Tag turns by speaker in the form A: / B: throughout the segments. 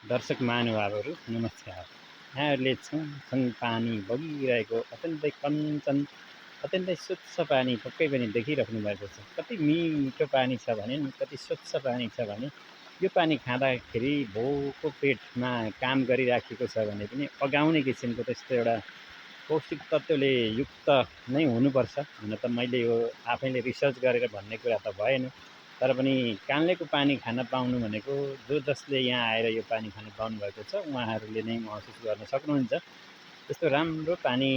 A: दर्शक महानुभावहरू नमस्कार। यहाँहरूले छङछङ पानी बगिरहेको अत्यन्तै कञ्चन अत्यन्तै स्वच्छ पानी पक्कै पनि देखिराख्नु भएको छ। कति मिठो पानी छ भने नि, कति स्वच्छ पानी छ भने यो पानी खाँदाखेरि भोको पेटमा काम गरिराखेको छ भने पनि अगाउने किसिमको त्यस्तो एउटा पौष्टिक तत्त्वले युक्त नै हुनुपर्छ। हुन त मैले यो आफैले रिसर्च गरेर भन्ने कुरा त भएन, तर पनि कान्लेको पानी खान पाउनु भनेको जसले यहाँ आएर यो पानी खान पाउनुभएको छ उहाँहरूले नै महसुस गर्न सक्नुहुन्छ। त्यस्तो राम्रो पानी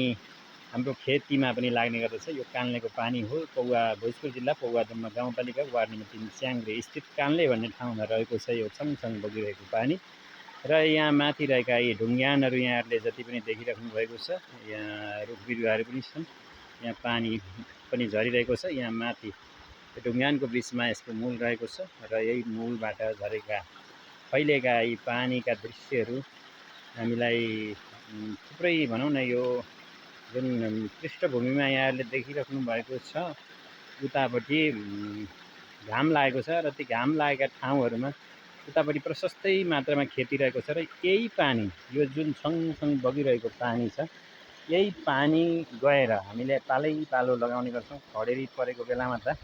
A: हाम्रो खेतीमा पनि लाग्ने गर्दछ। यो कान्लेको पानी हो। पौवा भोजपुर जिल्ला पौवाजम्मा गाउँपालिका वार्ड नम्बर 3 च्याङ्ग्रे स्थित कान्ले भन्ने ठाउँमा रहेको छ यो छङछङ बगिरहेको पानी। र यहाँ माथि रहेका यी ढुङ्गानहरू यहाँहरूले जति पनि देखिराख्नु भएको छ, यहाँ रुख बिरुवाहरू पनि छन्, यहाँ पानी पनि झरिरहेको छ। यहाँ माथि ढुङ्गानको बिचमा यसको मूल रहेको छ र यही मूलबाट झरेका फैलेका यी पानीका दृश्यहरू हामीलाई थुप्रै भनौँ न यो जुन पृष्ठभूमिमा यहाँहरूले देखिराख्नु भएको छ उतापट्टि घाम लागेको छ र ती घाम लागेका ठाउँहरूमा उतापट्टि प्रशस्तै मात्रामा खेती रहेको छ र यही पानी यो जुन छङछङ बगिरहेको पानी छ यही पानी गएर हामीले पालै पालो लगाउने गर्छौँ। खडेरी परेको बेलामा त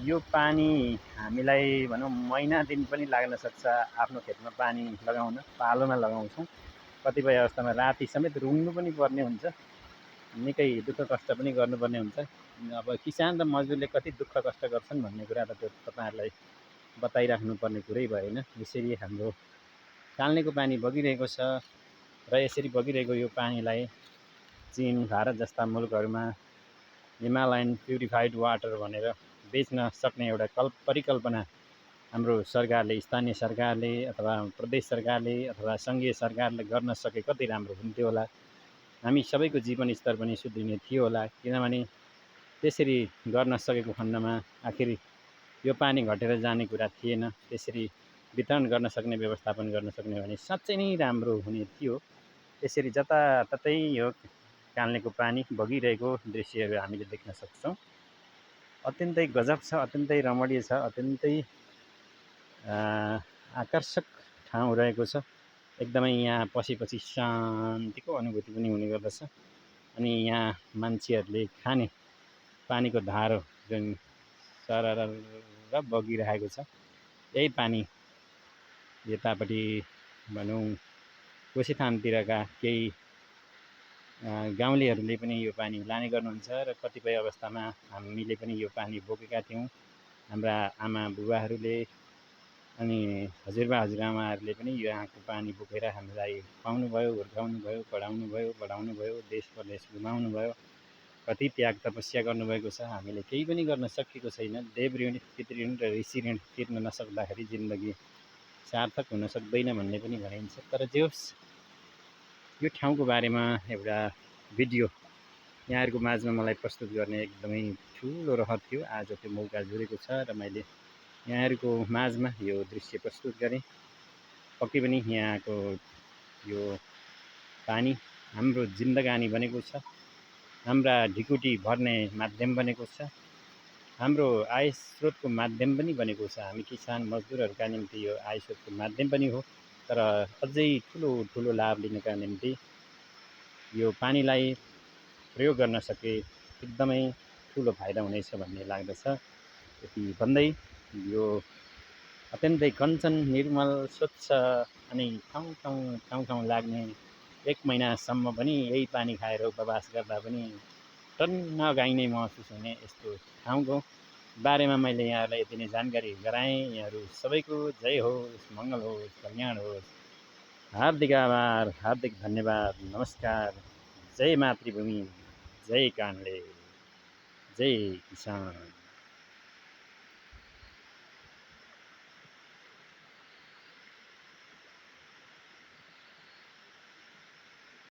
A: यो पानी हामीलाई भनौँ महिना दिन पनि लाग्न सक्छ आफ्नो खेतमा पानी लगाउन। पालोमा लगाउँछौँ, कतिपय अवस्थामा राति समेत रुङ्नु पनि पर्ने हुन्छ, निकै दुःख कष्ट पनि गर्नुपर्ने हुन्छ। अब किसान र मजदुरले कति दुःख कष्ट गर्छन् भन्ने कुरा त त्यो तपाईँहरूलाई बताइराख्नु पर्ने कुरै भएन। यसरी हाम्रो कान्लेको पानी बगिरहेको छ र यसरी बगिरहेको यो पानीलाई चीन भारत जस्ता मुलुकहरूमा हिमालयन प्युरिफाइड वाटर भनेर बेच्न सक्ने एउटा परिकल्पना हाम्रो सरकारले, स्थानीय सरकारले अथवा प्रदेश सरकारले अथवा सङ्घीय सरकारले गर्न सके कति राम्रो हुन्थ्यो होला। हामी सबैको जीवनस्तर पनि सुध्रिने थियो होला, किनभने त्यसरी गर्न सकेको खण्डमा आखिर यो पानी घटेर जाने कुरा थिएन। त्यसरी वितरण गर्न सक्ने, व्यवस्थापन गर्न सक्ने भने साँच्चै नै राम्रो हुने थियो। त्यसरी जताततै यो कान्लेको पानी बगिरहेको दृश्यहरू हामीले देख्न सक्छौँ। अत्यन्तै गजब छ, अत्यन्तै रमणीय छ, अत्यन्तै आकर्षक ठाउँ रहेको छ। एकदमै यहाँ पसेपछि शान्तिको अनुभूति पनि हुने गर्दछ। अनि यहाँ मान्छेहरूले खाने पानीको धारो जुन सरर बगिरहेको छ यही पानी यतापट्टि भनौँ कोसीथानतिरका केही गाउँलेहरूले पनि यो पानी लाने गर्नुहुन्छ र कतिपय अवस्थामा हामीले पनि यो पानी बोकेका थियौँ। हाम्रा आमा बुबाहरूले अनि हजुरबा हजुरआमाहरूले पनि यहाँको पानी बोकेर हामीलाई खुवाउनुभयो, हुर्काउनुभयो, पढाउनुभयो, बढाउनुभयो, देश परदेश घुमाउनुभयो। कति त्याग तपस्या गर्नुभएको छ। हामीले केही पनि गर्न सकेको छैन। देव ऋण, पितृ ऋण र ऋषि ऋण तिर्न नसक्दाखेरि जिन्दगी सार्थक हुन सक्दैन भन्ने पनि भनिन्छ। तर जे होस्, यो ठाउँको बारेमा एउटा भिडियो यहाँहरूको माझमा मलाई प्रस्तुत गर्ने एकदमै ठुलो रहर थियो। आज त्यो मौका जुरेको छ र मैले यहाँहरूको माझमा यो दृश्य प्रस्तुत गरेँ। पक्कै पनि यहाँको यो पानी हाम्रो जिन्दगानी बनेको छ, हाम्रा ढिकुटी भर्ने माध्यम बनेको छ, हाम्रो आय स्रोतको माध्यम पनि बनेको छ। हामी किसान मजदुरहरूका निम्ति यो आय स्रोतको माध्यम पनि हो। तर अझै ठुलो लाभ लिनका निम्ति यो पानीलाई प्रयोग गर्न सके एकदमै ठुलो फाइदा हुनेछ भन्ने लाग्दछ। यति भन्दै यो अत्यन्तै कञ्चन, निर्मल, स्वच्छ अनि ठाउँ लाग्ने 1 महिनासम्म पनि यही पानी खाएर उपवास गर्दा पनि टन्न गाइने महसुस हुने यस्तो ठाउँको बारेमा मैले यहाँहरूलाई यति नै जानकारी गराएँ। यहाँहरू सबैको जय होस्, मङ्गल होस्, कल्याण होस्। हार्दिक आभार, हार्दिक धन्यवाद, नमस्कार। जय मातृभूमि, जय कान्ले, जय किसान।